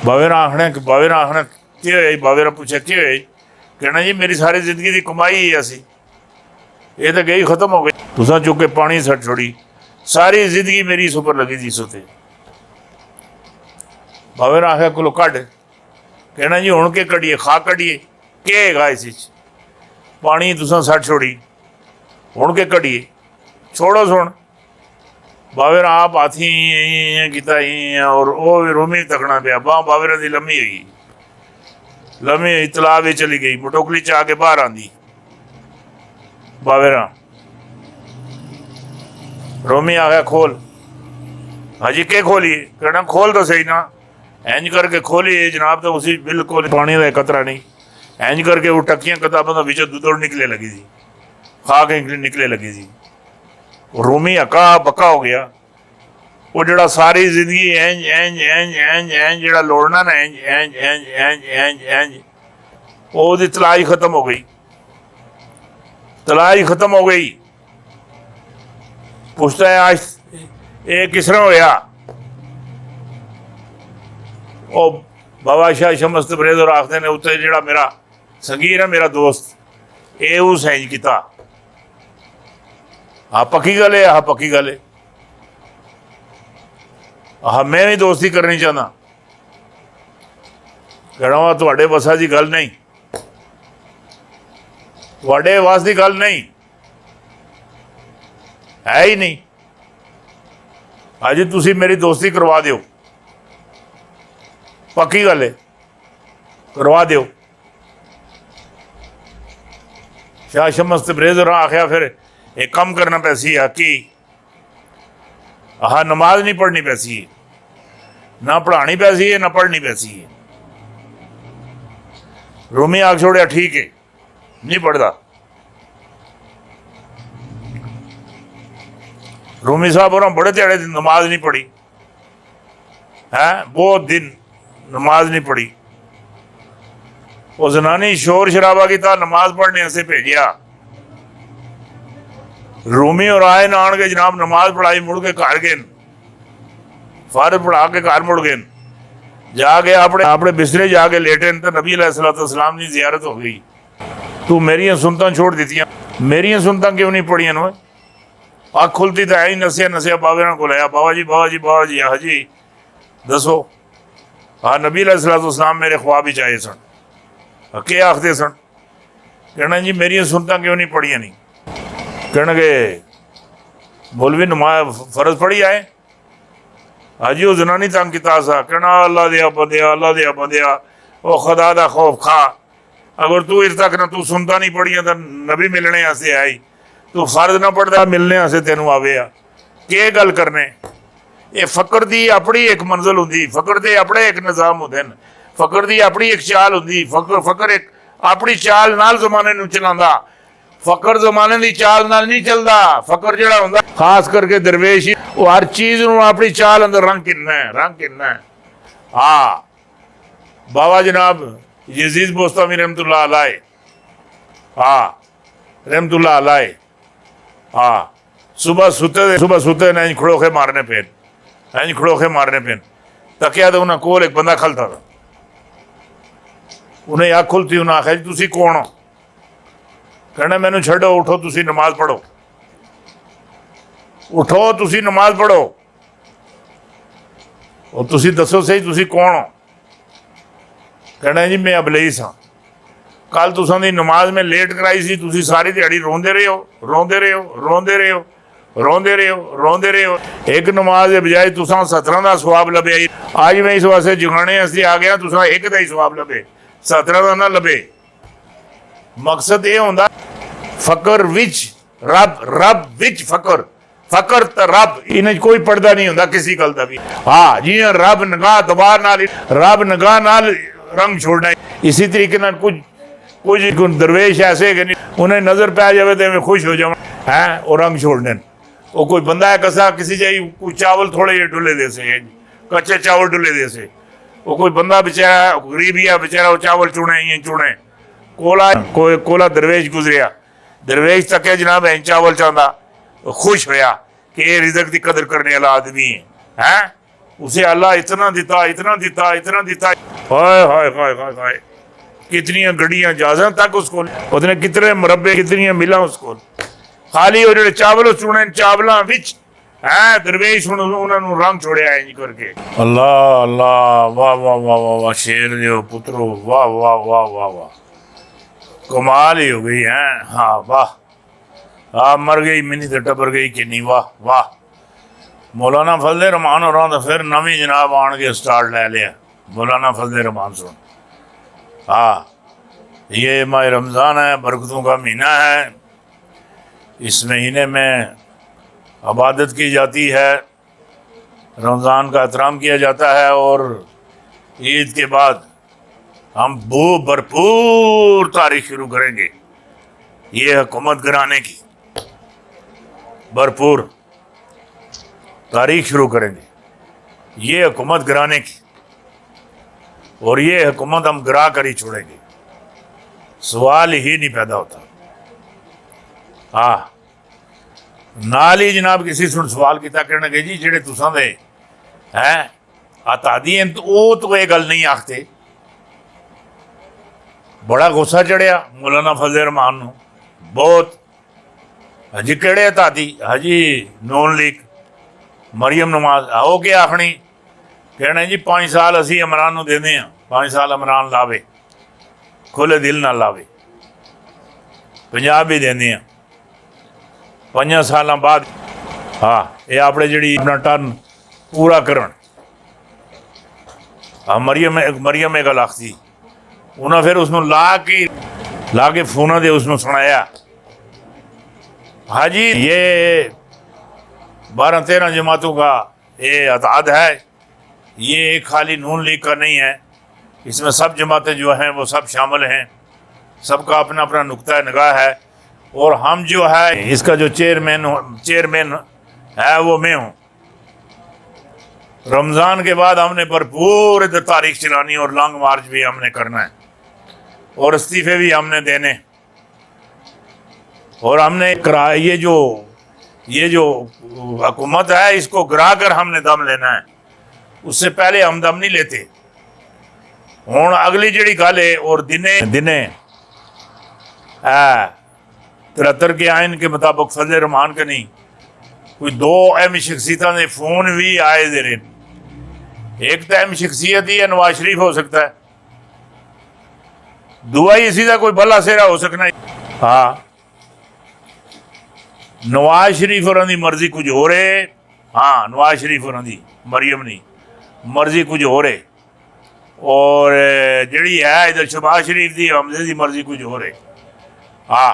ਬਾਵੇ ਨੇ ਆਖਣਾ ਕੀ ਹੋਇਆ? ਬਾਵੇ ਨੇ ਪੁੱਛਿਆ ਕੀ ਹੋਇਆ? ਕਹਿਣਾ ਜੀ ਮੇਰੀ ਸਾਰੀ ਜ਼ਿੰਦਗੀ ਦੀ ਕਮਾਈ ਹੀ ਅਸੀਂ ਇਹ ਤਾਂ ਗਈ ਖਤਮ ਹੋ ਗਈ, ਤੁਸਾਂ ਚੁੱਕ ਕੇ ਪਾਣੀ ਸੱਟ ਛੋੜੀ, ਸਾਰੀ ਜ਼ਿੰਦਗੀ ਮੇਰੀ ਇਸ ਉੱਪਰ ਲੱਗੀ ਜੀ ਸੋਤੇ। ਬਾਵੇ ਨੇ ਆਖਿਆ ਕੋਲੋਂ ਕੱਢ। ਕਹਿਣਾ ਜੀ ਹੁਣ ਕੇ ਕੱਢੀਏ? ਖਾ ਕੱਢੀਏ ਕੀ ਹੈਗਾ ਇਸ 'ਚ? ਪਾਣੀ ਤੁਸਾਂ ਸੱਟ ਛੋੜੀ, ਹੁਣ ਕੇ ਕੱਢੀਏ? ਛੋੜੋ ਸੁਣ। ਬਾਵੇ ਨੇ ਆਪ ਹਾਥੀ ਕੀਤਾ ਔਰ ਉਹ ਰੋਮੀ ਤੱਕਣਾ ਪਿਆ। ਬਾਂਹ ਬਾਵੇ ਦੀ ਲੰਮੀ ਹੋਈ, ਲੰਮੀ ਹੋਈ ਤਲਾਬ ਵਿੱਚ ਚਲੀ ਗਈ, ਬਟੋਕਲੀ 'ਚ ਆ ਕੇ ਬਾਹਰ ਆਂਦੀ। ਬਾਵੇ ਨੇ ਰੋਮੀ ਆ ਗਿਆ ਖੋਲ। हाजी के खोलिए? कहना खोल तो सही ना। इंज करके खोलिए जनाब, तो उसी बिल्कुल पानी का कतरा नहीं। इंज करके वो टक्कियां किताबों का बिचों दुदड़ निकले लगी थी, खा के निकले लगी थी। रोमी हका बक्का हो गया। वो जड़ा सारी जिंदगी इंज इंज इंज इंज इंज जड़ा लोड़ना ना इंज इंज इंज इंज इंज इंज वो तलाश खत्म हो गई, तलाश खत्म हो गई। पूछता है आज ये किस तरह होया? बाबा शाह शमस तबरेज़ और आखते ने उत्ते जड़ा मेरा संगीर है, मेरा दोस्त, ये उस इंज किता। हाँ पक्की गल है, हाँ पक्की गल है, हाँ मैं भी दोस्ती करनी चाहना। कहना वा तुहाडे वसा की गल नहीं, तुहाडे वास की गल नहीं है ही नहीं। अजी तुसी मेरी दोस्ती करवा दियो, पक्की गल है, करवा दियो। शाह शमस तबरेज़ और आख्या फिर एक कम करना पैसी है कि हाँ नमाज नहीं पढ़नी पैसी है, ना पढ़ानी पैसी है, ना पढ़नी पैसी है। रोमी आख छोड़िया ठीक है, नहीं पढ़ता। रोमी साहब और बड़े ध्याड़े दिन नमाज नहीं पढ़ी है, बहुत दिन नमाज नहीं पढ़ी। वो जनानी शोर शराबा की था, नमाज पढ़ने से भेजिया। रोमी और आए ना आन के जनाब नमाज पढ़ाई, मुड़ के घर गए, फारग पढ़ा के घर मुड़ गए, जाके अपने अपने बिस्तरे जाके लेटे तो नबी अलैहिस्सलाम की जियारत हो गई। तू मेरिया सुनता छोड़ दी, मेरिया सुनता क्यों नहीं पढ़िया? नो अख खुलती तो है ही, नसिया नसिया बाबे को लाया, बाबा जी बाबा जी बाबा जी, हाँ जी दसो। हाँ नबी अलैहिस्सलाम मेरे ख्वाब ही आए सन, के आखते सन? कहना जी मेरिया सुनता क्यों नहीं पढ़िया? नहीं कहने के मौलवी नमाज फर्ज पढ़ी आए। हाँ जी वो जनानी तंग किता सा। कहना अल्लाह दिया बंदिया, अल्लाह दिया बंदिया, वो खुदा दा खौफ खा, अगर तू इस तक ना तू सुनता नहीं पढ़िया तो नबी मिलने आसे आई, तू फर्ज ना पढ़ता मिलने आसे तेनू आवे आ। के गल करने? ये फकर दी अपनी एक मंजिल होंदी, फकर दे अपने एक निज़ाम होंदे न, फकर दी अपनी एक चाल होंदी। फकर एक अपनी चाल नाल जमाने नू चलांदा, फकर जमाने दी चाल नाल नहीं चलदा। फकर जड़ा हुंदा खास करके दरवेश ही, वो हर चीज नू अपनी चाल अंदर रंग किन्ना है, रंग किन्ना है। हाँ बाबा जनाब यजीद बोस्तामी रहमतुल्लाह अलैह, हाँ रहमतुल्लाह अलैह, हाँ सुबह सुते ने खड़ोखे मारने पेन, इंज खड़ोखे मारने पेन। तकिया तो उन्हें कोल एक बंदा खलता था, उन्हें अख खुलती, उन्हें आखिया जी तुसी कौन हो? कहना मैनू छड्डो, उठो तुसी नमाज पढ़ो, उठो तुसी नमाज पढ़ो। और तुसी दसो सही तुसी कौन हो? कहना जी मैं अबलीस हाँ, कल तुसां दी नमाज में लेट कराई सी, तुसी सारी दिहाड़ी रोंदे रहे हो, रोंदे रहे हो, रोंदे रहे हो, रोंदे रहे हो, रोंदे रहे हो। एक नमाज के बजाय तुसां 17 का सवाब लभे। आज मैं इस वास्ते जगाने असली आ गया, तुसां एक का ही सवाब लभे, 17 का ना लभे। मकसद ये होंदा फकर विच रब, रब विच फकर, फकर तो रब, इन्हें कोई पर्दा नहीं होंदा किसी गल का भी। हाँ जी रब निगाह दबार नाल, रब निगाह नाल रंग छोड़ना। इसी तरीके नाल कुछ दरवेश ऐसे है कि उन्हें नजर पै जाए तो खुश हो जाए हैं, वो रंग छोड़ने। वो कोई बंदा है कसा किसी चाहिए कुछ चावल थोड़े जे डुले दे से, कच्चे चावल डुले दे से, वो कोई बंदा बेचारा गरीब ही है बेचारा, वो चावल चुने ये चुने। कोला कोई कोला दरवेश गुजरिया, दरवेश तक जनाब है चावल चाहता, खुश होया कि ये रिजक की कदर करने वाला आदमी है। اسے اللہ اتنا دیتا اتنا دیتا اتنا دیتا، ہائے ہائے ہائے ہائے ہائے، کتنی گڑیاں جہازاں تک اس کو، اس نے کتنے مربے کتنی ملا اس کو، خالی وہ جڑے چاول چنے چاولاں وچ درویش انہوں نے رنگ چھوڑیا ہے کر کے۔ اللہ اللہ، واہ واہ واہ واہ واہ، شیر جو پترو، واہ واہ واہ واہ واہ، کمال ہی ہو گئی ہے۔ ہاں واہ، آپ مر گئی منی تے ٹبر گئی کہ نہیں، واہ واہ۔ مولانا فضل رحمان اور پھر نویں جناب آن کے سٹارٹ لے لیا، مولانا فضل رحمان سن۔ ہاں یہ ماہ رمضان ہے، برکتوں کا مہینہ ہے، اس مہینے میں عبادت کی جاتی ہے، رمضان کا احترام کیا جاتا ہے، اور عید کے بعد ہم بھرپور تاریخ شروع کریں گے یہ حکومت گرانے کی، بھرپور تاریخ شروع کریں گے یہ حکومت گرانے کی، اور یہ حکومت ہم گرا کر ہی چھوڑیں گے، سوال ہی نہیں پیدا ہوتا۔ ہاں نال ہی جناب کسی سن سوال کیتا کرنے کہ جی جڑے تساں دے ہیں اتادی ہیں تو وہ تو یہ گل نہیں آختے، بڑا غصہ چڑھیا مولانا فضل رحمان نو بہت، ہجی کہڑے اتادی، ہجی نون لیگ مریم نواز آؤ کے آخنی، کہنا جی 5 سال اسی عمران نو دینے ہیں، 5 سال عمران لاوے، کھلے دل نہ لاوے، پنجاب بھی دینے ہیں 5 سالاں بعد۔ ہاں یہ اپنے جڑی اپنا ٹرن پورا کرن، مریم ایک الاخ تھی، انہاں پھر اس نے لا کے فونہ دے اس نے سنایا، ہاں جی یہ 12-13 جماعتوں کا یہ اتحاد ہے، یہ ایک خالی نون لیگ کا نہیں ہے، اس میں سب جماعتیں جو ہیں وہ سب شامل ہیں، سب کا اپنا اپنا نقطہ نگاہ ہے، اور ہم جو ہے اس کا جو چیئرمین ہے وہ میں ہوں۔ رمضان کے بعد ہم نے بھرپور ادھر تاریخ چلانی، اور لانگ مارچ بھی ہم نے کرنا ہے، اور استعفے بھی ہم نے دینے، اور ہم نے یہ جو حکومت ہے اس کو گرا کر ہم نے دم لینا ہے، اس سے پہلے ہم دم نہیں لیتے۔ ہوں اگلی جڑی گل ہے، اور دنے 73 کے آئین کے مطابق فضل رحمان کا نہیں، کوئی 2 اہم شخصیتوں نے فون بھی آئے دے رہے، ایک تو اہم شخصیت ہی ہے نواز شریف ہو سکتا ہے، دعا ہی اسی کا کوئی بھلا سیرا ہو سکنا ہے۔ ہاں نواز شریف اور دی مرضی کچھ ہو رہے، ہاں نواز شریف اور دی مریم نہیں مرضی کچھ ہو رہے، اور جڑی ہے ادھر شہباز شریف دی حمزے دی مرضی کچھ ہو رہے۔ ہاں